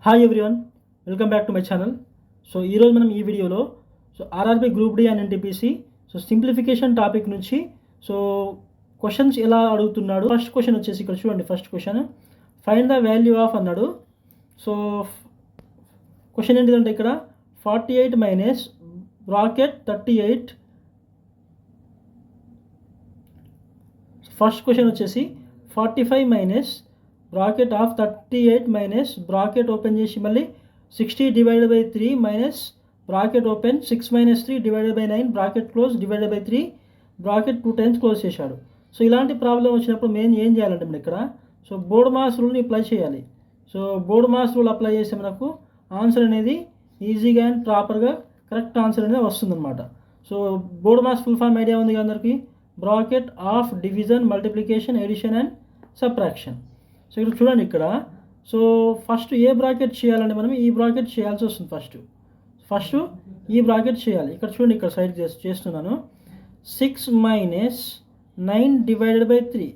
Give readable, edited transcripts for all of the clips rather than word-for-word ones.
Hi everyone, welcome back to my channel. So ఈరోజు మనం ఈ వీడియోలో RRB group D and NTPC simplification topic నుంచి క్వశ్చన్స్ ఎలా అడుగుతున్నాడు. ఫస్ట్ క్వశ్చన్ వచ్చేసి ఇక్కడ చూడండి. First question, find the value of అన్నాడు. సో క్వశ్చన్ ఏంటిదంటే ఇక్కడ 48 మైనస్ బ్రాకెట్ 38. ఫస్ట్ క్వశ్చన్ వచ్చేసి 45 minus bracket of 38 minus bracket open చేసి మళ్ళీ 60 divided by 3 minus bracket open 6 minus 3 divided by 9 bracket close divided by 3 bracket 2 times close చేశాడు. So ఇలాంటి problem వచ్చినప్పుడు మేము ఏం చేయాలంటే మనం ఇక్కడ బోర్డ్ మాస్ రూల్ని అప్లై చేయాలి. So board mass rule apply చేస్తే మనకు ఆన్సర్ అనేది ఈజీగా అండ్ ప్రాపర్గా కరెక్ట్ ఆన్సర్ అనేది వస్తుందన్నమాట. So BODMAS full form idea ఉంది అందరికీ. Bracket of division, multiplication, addition and subtraction. So ఇక్కడ చూడండి ఇక్కడ. సో ఫస్ట్ ఏ బ్రాకెట్ చేయాలంటే మనం ఈ బ్రాకెట్ చేయాల్సి వస్తుంది. ఫస్ట్ ఈ బ్రాకెట్ చేయాలి. ఇక్కడ చూడండి, ఇక్కడ సైడ్ చేస్తున్నాను. 6 minus 9 divided by 3.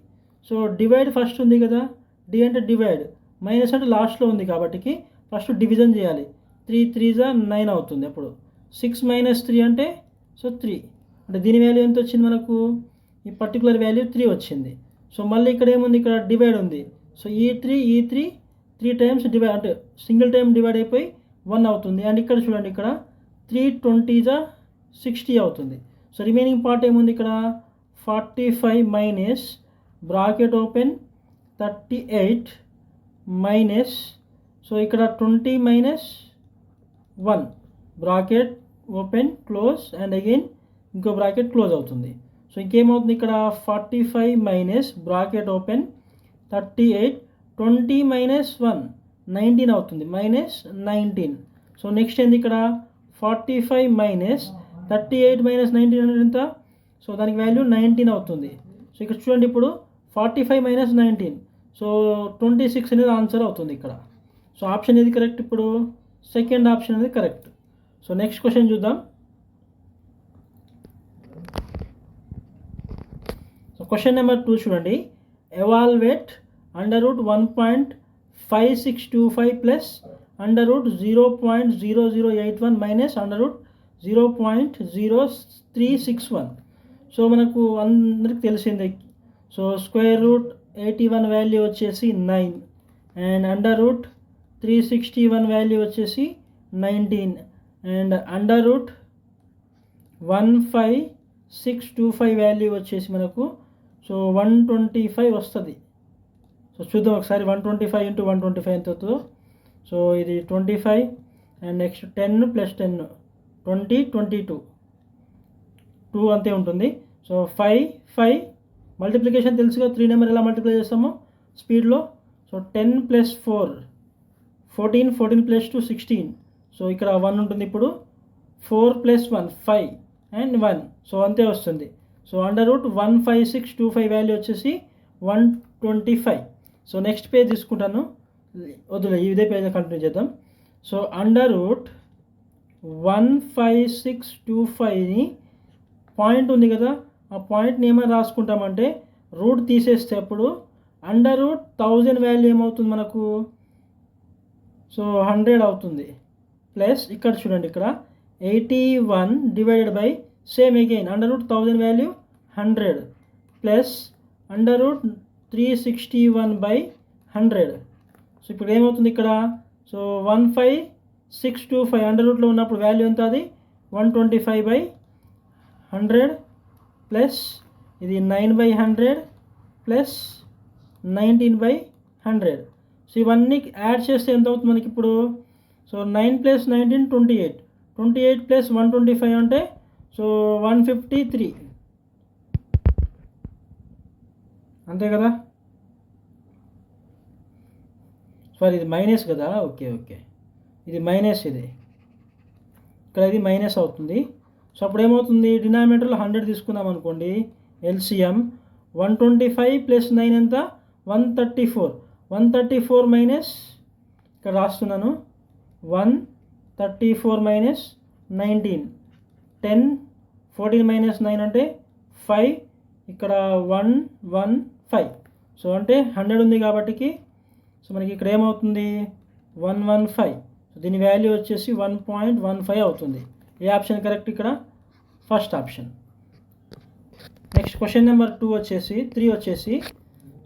So divide first ఉంది కదా, డి అంటే డివైడ్, మైనస్ అంటే లాస్ట్లో ఉంది కాబట్టి ఫస్ట్ డివిజన్ చేయాలి. 3 3 9 అవుతుంది. అప్పుడు 6 మైనస్ 3 అంటే 3. అంటే దీని వాల్యూ ఎంత వచ్చింది మనకు? ఈ పర్టికులర్ వాల్యూ 3 వచ్చింది. సో మళ్ళీ ఇక్కడ ఏముంది? ఇక్కడ డివైడ్ ఉంది. సో ఈ 3 టైమ్స్ డివైడ్ అంటే సింగిల్ టైం డివైడ్ అయిపోయి 1 అవుతుంది. అండ్ ఇక్కడ చూడండి, ఇక్కడ 3 20 60 అవుతుంది. సో రిమైనింగ్ పార్ట్ ఏముంది? ఇక్కడ 45 minus bracket open 38 minus, so ఇక్కడ 20 minus 1 bracket open close and again ఇంకో బ్రాకెట్ క్లోజ్ అవుతుంది. సో ఇంకేమవుతుంది? ఇక్కడ 45 మైనస్ బ్రాకెట్ ఓపెన్ 38 20 మైనస్ 1 19 అవుతుంది, మైనస్ 19. సో నెక్స్ట్ ఏంది? ఇక్కడ 45 మైనస్ 38 మైనస్ 19 అనేది ఎంత? సో దానికి వాల్యూ 19 అవుతుంది. సో ఇక్కడ చూడండి, ఇప్పుడు 45 మైనస్ 19, సో 26 అనేది ఆన్సర్ అవుతుంది ఇక్కడ. సో ఆప్షన్ ఏది కరెక్ట్? ఇప్పుడు సెకండ్ ఆప్షన్ అనేది కరెక్ట్. సో నెక్స్ట్ క్వశ్చన్ చూద్దాం. సో క్వశ్చన్ నెంబర్ 2 చూడండి. Evaluate under root 1.5625 plus under root 0.0081 minus under root 0.0361. So మనకు అందరికి తెలిసిందే. సో స్క్వేర్ రూట్ 81 వాల్యూ వచ్చేసి 9 అండ్ అండర్ రూట్ 361 వాల్యూ వచ్చేసి 19 అండ్ అండర్ రూట్ 15625 వాల్యూ వచ్చేసి మనకు 125 వస్తుంది. సో చూద్దాం ఒకసారి. 125 ఇంటూ 125 ఎంత అవుతుందో. సో ఇది 25 అండ్ నెక్స్ట్ 10 ప్లస్ 10 20 22 2 అంతే ఉంటుంది. సో 5 మల్టిప్లికేషన్ తెలుసుగా, 3 నెంబర్ ఎలా మల్టిప్లై చేస్తామో స్పీడ్లో. So 10 plus 4 14 plus 2 16. సో ఇక్కడ 1 ఉంటుంది. ఇప్పుడు 4 ప్లస్ 1 5 అండ్ 1, సో అంతే వస్తుంది. సో అండర్ రూట్ 15625 వాల్యూ వచ్చేసి 125. సో నెక్స్ట్ పేజ్ తీసుకుంటాను, వద్దులే ఇదే పేజ్ కంటిన్యూ చేద్దాం. సో అండర్ రూట్ 15625ని పాయింట్ ఉంది కదా, ఆ పాయింట్ని ఏమైనా రాసుకుంటామంటే రూట్ తీసేస్తే అప్పుడు అండర్ రూట్ 1000 వాల్యూ ఏమవుతుంది మనకు? సో 100 అవుతుంది. ప్లస్ ఇక్కడ చూడండి, ఇక్కడ 81 divided by same again under root 1000 value 100 plus under root 361 by 100. So ఇప్పుడు ఏమవుతుంది ఇక్కడ? సో 15625 అండర్ రూట్లో ఉన్నప్పుడు వాల్యూ ఎంత? అది 125 బై 100 ప్లస్ ఇది 9 బై 100 ప్లస్ 19 బై 100. సో ఇవన్నీ యాడ్ చేస్తే ఎంత అవుతుంది మనకి ఇప్పుడు? సో 9 ప్లస్ 19 28 ప్లస్ 125 అంటే సో 153 అంతే కదా. సారీ, ఇది మైనస్ కదా. ఓకే ఇది మైనస్, ఇది ఇక్కడ ఇది మైనస్ అవుతుంది. సో అప్పుడు ఏమవుతుంది? డినామినేటర్లో 100 తీసుకున్నాం అనుకోండి. ఎల్సిఎం 125 ప్లస్ 9 ఎంత? 134 మైనస్, ఇక్కడ రాస్తున్నాను 134 మైనస్ 19 10 14 మైనస్ 9 అంటే 5, ఇక్కడ 115. సో అంటే 100 ఉంది కాబట్టి సో మనకి ఇక్కడ ఏమవుతుంది? 115. సో దీని వాల్యూ వచ్చేసి 1.15 అవుతుంది. ఏ ఆప్షన్ కరెక్ట్ ఇక్కడ? First option. Next question number 3 వచ్చేసి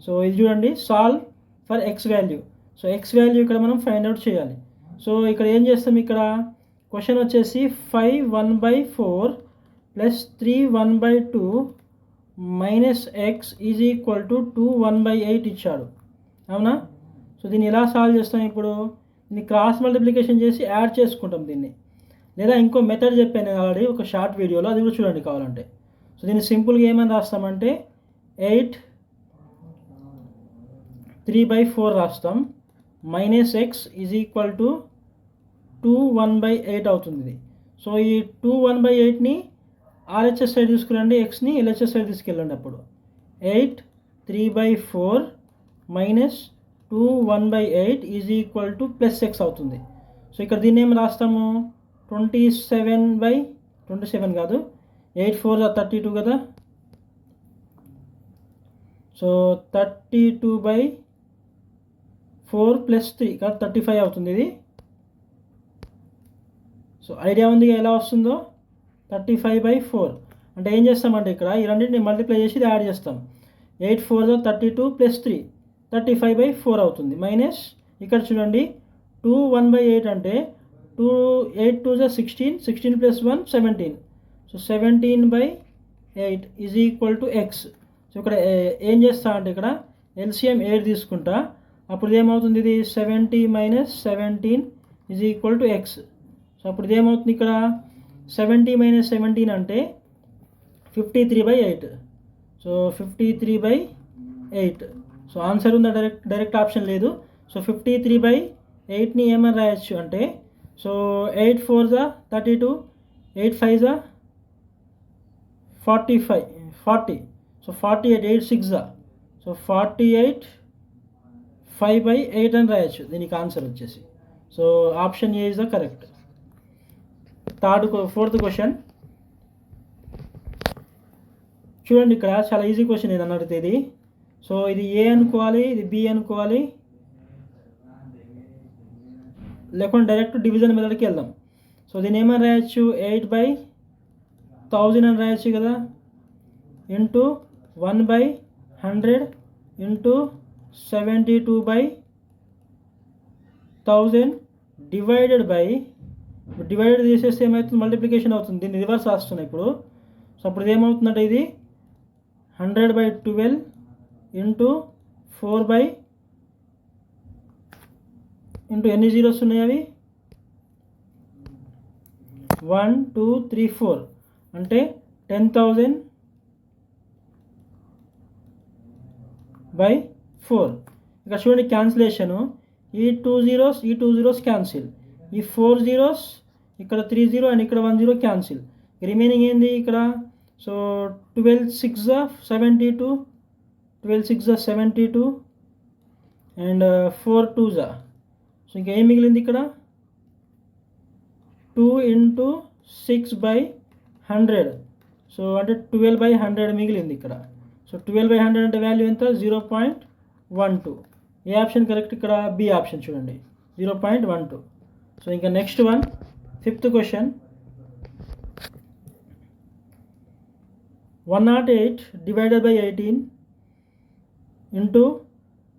సో ఇది చూడండి, solve for X value. So X value ఇక్కడ మనం ఫైండ్ అవుట్ చేయాలి. సో ఇక్కడ ఏం చేస్తాం, ఇక్కడ క్వశ్చన్ వచ్చేసి 5 1/4 plus 3 1/2 minus X is equal to 2 1/8 ఇచ్చాడు, అవునా? సో దీన్ని ఎలా సాల్వ్ చేస్తాం? ఇప్పుడు దీన్ని క్రాస్ మల్టిప్లికేషన్ చేసి యాడ్ చేసుకుంటాం దీన్ని, లేదా ఇంకో మెథడ్ చెప్పాను నేను ఆల్రెడీ ఒక షార్ట్ వీడియోలో, అది కూడా చూడండి కావాలంటే. సో దీన్ని సింపుల్గా ఏమని రాస్తామంటే 8 3/4 రాస్తాం, minus X is equal to 2 1/8 అవుతుంది ఇది. సో ఈ 2 1/8ని ఆర్హెచ్ఎస్ సైడ్ తీసుకురండి, ఎక్స్ని ఎల్హెచ్ఎస్ సైడ్ తీసుకెళ్ళండి. అప్పుడు 8 3/4 minus 2 1/8 is equal to plus X అవుతుంది. సో ఇక్కడ దీన్ని ఏం రాస్తాము, 27 కాదు, 8 4 32 కదా. సో 32/4 ప్లస్ 3 కాబట్టి 35 అవుతుంది ఇది. సో ఐడియా ఉంది ఎలా వస్తుందో, 35/4 అంటే ఏం చేస్తామంటే ఇక్కడ ఈ రెండింటిని మల్టిప్లై చేసి ఇది యాడ్ చేస్తాం. 8 4 32 ప్లస్ 3 35/4 అవుతుంది. మైనస్ ఇక్కడ చూడండి 2 1/8 అంటే 8 2 16, 16 plus 1 17. So 17/8 is equal to X. So ఇక్కడ ఏం చేస్తా అంటే ఇక్కడ ఎల్సిఎం 8 తీసుకుంటా, అప్పుడు ఏమవుతుంది, ఇది 70 minus 17 is equal to X. So అప్పుడు ఇదేమవుతుంది, ఇక్కడ 70 మైనస్ 17 అంటే 53/8. సో 53/8. సో ఆన్సర్ ఉందా? డైరెక్ట్ ఆప్షన్ లేదు. సో 53/8ని ఏమని రాయొచ్చు అంటే, సో 8 4 32, 8 5 45 40. సో 48, 8 6 సో 48 5/8 అని రాయొచ్చు దీనికి ఆన్సర్ వచ్చేసి. So option A is the correct. Fourth question చూడండి, ఇక్కడ చాలా ఈజీ క్వశ్చన్ ఇది అన్నట్టు ఇది. సో ఇది ఏ అనుకోవాలి, ఇది బి అనుకోవాలి, లేకుంటే డైరెక్ట్ డివిజన్ మెథడ్కి వెళ్దాం. సో దీన్ని ఏమని రాయొచ్చు, 8/1000 అని రాయొచ్చు కదా, ఇంటూ 1/100 ఇంటూ 72/1000 డివైడెడ్ చేసేస్తే ఏమవుతుంది, మల్టిప్లికేషన్ అవుతుంది. దీన్ని రివర్స్ రాస్తున్నాయి ఇప్పుడు. సో అప్పుడు ఏమవుతుందంటే ఇది 100/12 ఇంటూ 4 ఇంటూ ఎన్ని జీరోస్ ఉన్నాయి అవి, 1 2 3 4 అంటే 10,000/4. ఇక్కడ చూడండి క్యాన్సిలేషను, ఈ 2 zeros క్యాన్సిల్, ఈ 4 zeros ఇక్కడ 3 0 అండ్ ఇక్కడ 1 0 క్యాన్సిల్. రిమైనింగ్ ఏంది ఇక్కడ, సో 12 6 72, 12 6 72 అండ్ 4 2 సో ఇంకా ఏం మిగిలింది ఇక్కడ, 2 ఇంటూ 6/100. సో అంటే 12/100 మిగిలింది ఇక్కడ. సో 12/100 అంటే వాల్యూ ఎంత, 0.12. ఏ ఆప్షన్ కరెక్ట్ ఇక్కడ? బి ఆప్షన్ చూడండి, 0.12. సో ఇంకా next one, fifth question, 108 divided by 18 into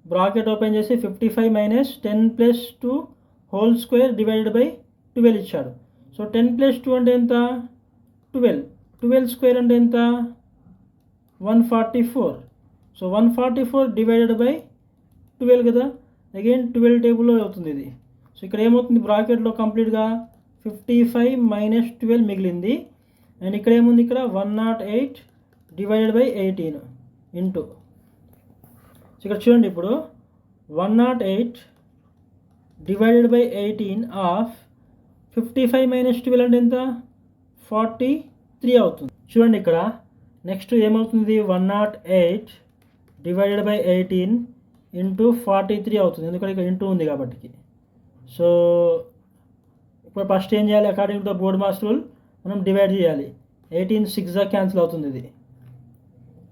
bracket open చేసి 55 minus 10 plus 2 whole square divided by 12 ఇచ్చాడు. సో 10 ప్లస్ 2 అంటే ఎంత, 12. 12 స్క్వేర్ అంటే ఎంత, 144. సో 144 డివైడెడ్ బై 12 కదా, అగైన్ 12 టేబుల్లో అవుతుంది ఇది. సో ఇక్కడ ఏమవుతుంది, బ్రాకెట్లో కంప్లీట్గా 55 మైనస్ 12 మిగిలింది. అండ్ ఇక్కడ ఏముంది, ఇక్కడ 108 డివైడెడ్ బై 18 ఇంటూ. సో ఇక్కడ చూడండి ఇప్పుడు 108 డివైడెడ్ బై 18 ఆఫ్ 55 మైనస్ 12 అంటే ఎంత, 43 అవుతుంది. చూడండి ఇక్కడ నెక్స్ట్ ఏమవుతుంది, 108 డివైడెడ్ బై 18 ఇంటూ 43 అవుతుంది, ఎందుకంటే ఇక్కడ ఇంటూ ఉంది కాబట్టి. సో ఇప్పుడు ఫస్ట్ ఏం చేయాలి, according to the board mass rule మనం డివైడ్ చేయాలి. 18 6 క్యాన్సిల్ అవుతుంది, ఇది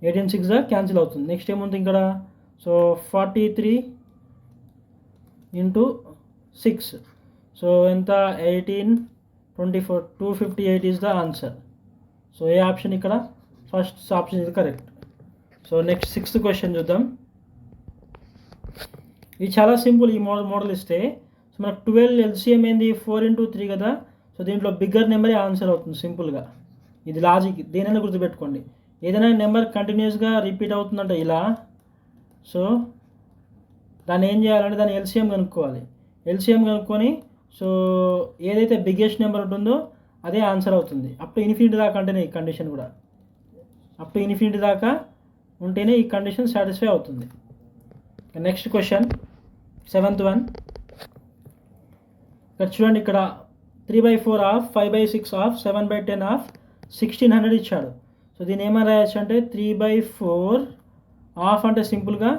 18 6 క్యాన్సిల్ అవుతుంది. నెక్స్ట్ ఏముంది ఇక్కడ, సో 43 ఇంటూ 6. సో ఎంత 18, 24, 258 is the answer. So A option ఇక్కడ? ఫస్ట్ ఆప్షన్ ఇది correct. So next 6th question చూద్దాం. ఇది చాలా సింపుల్. ఈ మోడల్ ఇస్తే సో మనకు 12 LCM ఏంది 4 into 3 కదా. సో దీంట్లో బిగ్గర్ నెంబరే ఆన్సర్ అవుతుంది సింపుల్గా. ఇది లాజిక్, దేనైనా గుర్తుపెట్టుకోండి. ఏదైనా నెంబర్ కంటిన్యూస్గా రిపీట్ అవుతుందంటే ఇలా, సో దాన్ని ఏం చేయాలంటే దాన్ని LCM కనుక్కోవాలి. LCM కనుక్కొని సో ఏదైతే బిగ్గెస్ట్ నెంబర్ ఉంటుందో అదే ఆన్సర్ అవుతుంది. అప్ టు ఇన్ఫినిటీ దాకా అంటేనే ఈ కండిషన్ కూడా, అప్ టు ఇన్ఫినిటీ దాకా ఉంటేనే ఈ కండిషన్ సాటిస్ఫై అవుతుంది. Next question 7th one. ఇక్కడ చూడండి, ఇక్కడ 3/4 ఆఫ్ 5/6 ఆఫ్ 7/10 ఆఫ్ 1600 ఇచ్చాడు. సో దీన్ని ఏమైనా రాయొచ్చు అంటే 3/4 ఆఫ్ అంటే సింపుల్గా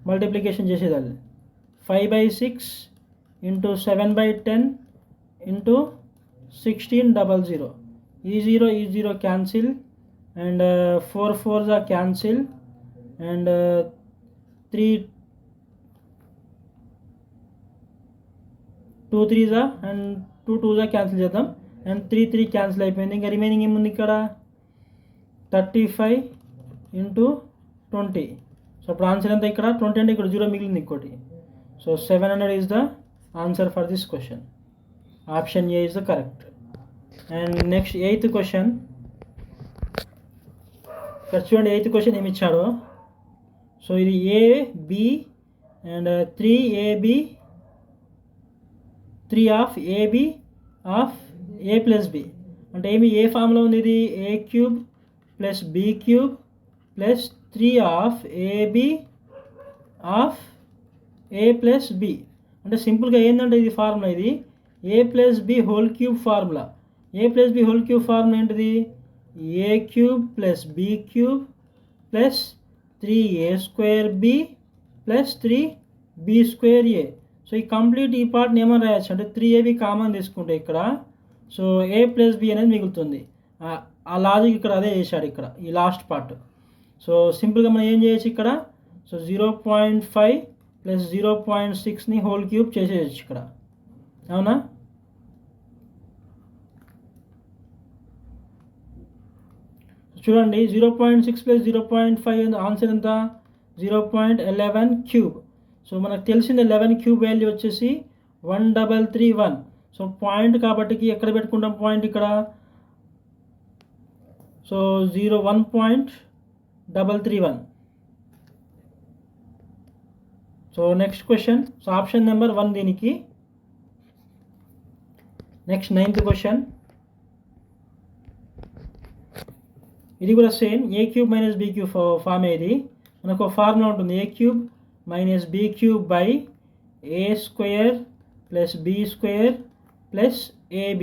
మల్టిప్లికేషన్ చేసేదాన్ని 5/6 ఇంటూ 7/10 ఇంటూ 1600. ఈ 0 cancel and 4 4s are cancel and 3 2 3s are and 2 2s are cancel చేద్దాం అండ్ 3 3 క్యాన్సిల్ అయిపోయింది. ఇంకా రిమైనింగ్ ఏముంది ఇక్కడ 35 ఇంటూ 20. సో అప్పుడు ఆన్సర్ ఎంత ఇక్కడ 20 అంటే ఇక్కడ 0 మిగిలింది ఇంకోటి. So 700 is the answer for this question. Option A is the correct. And next 8th question. ఇక్కడ చూడండి 8th క్వశ్చన్ ఏమి ఇచ్చాడో. సో ఇది AB and 3AB 3 of AB of A plus B అంటే ఏమి ఏ ఫామ్లో ఉంది ఇది A³ plus B³ plus 3 of AB of A plus B అంటే సింపుల్గా ఏంటంటే ఇది ఫార్ములా, ఇది A plus B whole cube formula. A plus B whole cube formula ఏంటిది A³ plus B³ plus 3A² B plus 3B²A. So ఈ complete ఈ పార్ట్ని ఏమని రాయొచ్చు అంటే 3AB కామన్ తీసుకుంటే ఇక్కడ సో A ప్లస్ B అనేది మిగులుతుంది. ఆ లాజిక్ ఇక్కడ అదే చేశాడు ఇక్కడ ఈ లాస్ట్ పార్ట్. సో సింపుల్గా మనం ఏం చేయొచ్చు ఇక్కడ, సో 0.5 ప్లస్ 0.6ని హోల్ క్యూబ్ చేసేయచ్చు ఇక్కడ, అవునా? చూడండి 0.6 ప్లస్ 0.5 ఆన్సర్ ఎంత 0.11 క్యూబ్. సో మనకు తెలిసింది 11 క్యూబ్ వాల్యూ వచ్చేసి 1331. సో పాయింట్ కాబట్టి ఎక్కడ పెట్టుకుంటాం పాయింట్ ఇక్కడ, so 1.331. So next question, so option number 1 దీనికి. Next 9th question. ఇది కూడా same A³ minus B³ form. ఇది మనకు ఫార్ములా ఉంటుంది A³ minus B³ by A² plus B² plus AB.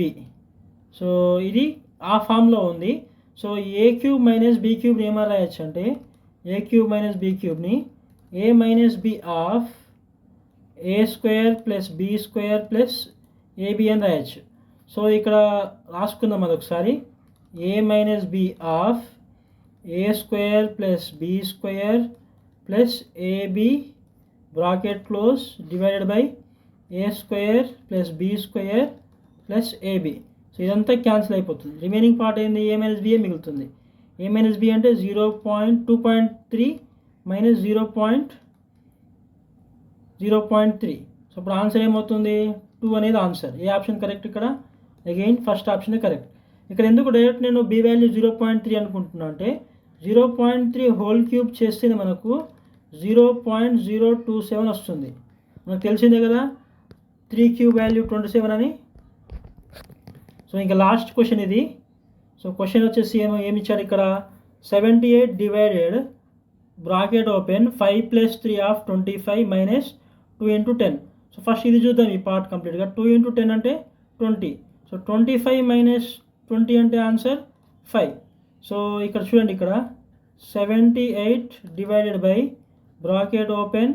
So ఇది ఆ ఫామ్లో ఉంది. సో A³ మైనస్ B³ ఏమని రాయొచ్చు అంటే A³ మైనస్ B³ని A minus B of A² plus B² plus AB అని రాయొచ్చు. సో ఇక్కడ రాసుకుందాం అదొకసారి. A minus B of A² plus B² plus AB bracket close divided by A² plus B² plus AB. So ఇదంతా cancel అయిపోతుంది. Remaining part ఏంది A minus B మిగులుతుంది. A minus B అంటే 2.3 మైనస్ 0.3. సో ఇప్పుడు answer ఏమవుతుంది 2 అనేది answer. ఏ option correct ఇక్కడ? అగైన్ ఫస్ట్ ఆప్షనే కరెక్ట్. ఇక్కడ ఎందుకు డైరెక్ట్ నేను B వాల్యూ 0.3 అనుకుంటున్నా అంటే 0.3 హోల్ క్యూబ్ చేస్తే మనకు 0.027 వస్తుంది. మనకు తెలిసిందే కదా 3 క్యూబ్ వాల్యూ 27 అని. సో ఇంకా లాస్ట్ క్వశ్చన్ ఇది. సో క్వశ్చన్ వచ్చేసి ఏమి ఇచ్చారు ఇక్కడ 78 divided bracket open 5 plus 3 of 25 minus 2 into 10. So first ఇది చూద్దాం ఈ పార్ట్ కంప్లీట్గా. 2 into 10 అంటే 20. సో 25 మైనస్ 20 అంటే ఆన్సర్ 5. సో ఇక్కడ చూడండి, ఇక్కడ 78 divided by bracket open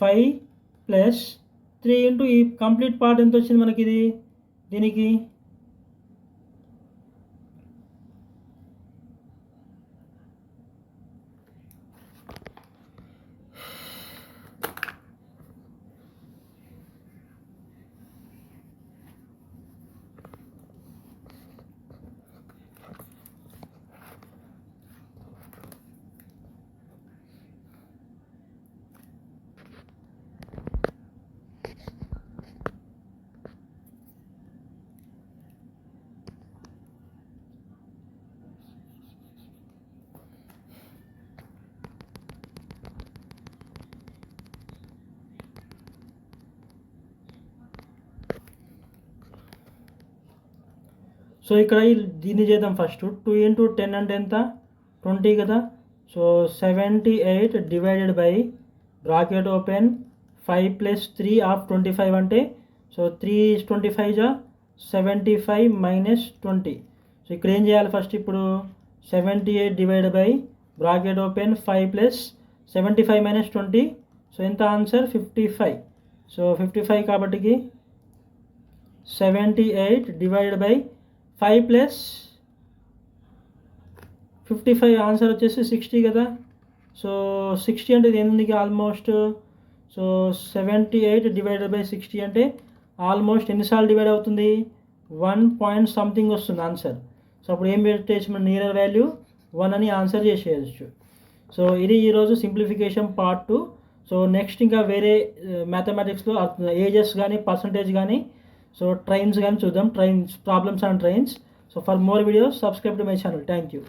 5 plus 3 into ఈ కంప్లీట్ పార్ట్ ఎంత వచ్చింది మనకి ఇది దీనికి సో ఇక్కడ దీన్ని చేద్దాం ఫస్ట్. 2 into 10 అంటే ఎంత? 20 కదా. So 78 divided by bracket open 5 + 3 of 25 అంటే సో 3 is 25 జా 75 మైనస్ 20. సో ఇక్కడ ఏం చేయాలి ఫస్ట్? ఇప్పుడు 78 divided by bracket open 5 + 75 minus 20. So ఎంత ఆన్సర్? 55. సో 55 కాబట్టికి 78 డివైడెడ్ బై 5 + 55 ఆన్సర్ వచ్చేసి 60 కదా. సో 60 అంటే ఎందుకు ఆల్మోస్ట్. సో 78 డివైడెడ్ బై 60 అంటే ఆల్మోస్ట్ ఎన్నిసార్లు డివైడ్ అవుతుంది? 1 పాయింట్ సంథింగ్ వస్తుంది ఆన్సర్. సో అప్పుడు ఏం పెట్టేసి మన నియర్ వాల్యూ 1 అని ఆన్సర్ చేసేయచ్చు. సో ఇది ఈరోజు సింప్లిఫికేషన్ పార్ట్ 2. సో నెక్స్ట్ ఇంకా వేరే మ్యాథమెటిక్స్లో ఏజెస్ కానీ పర్సంటేజ్ కానీ సో ట్రైన్స్ కానీ చూద్దాం. Trains problems and trains. So for more videos subscribe to my channel. Thank you.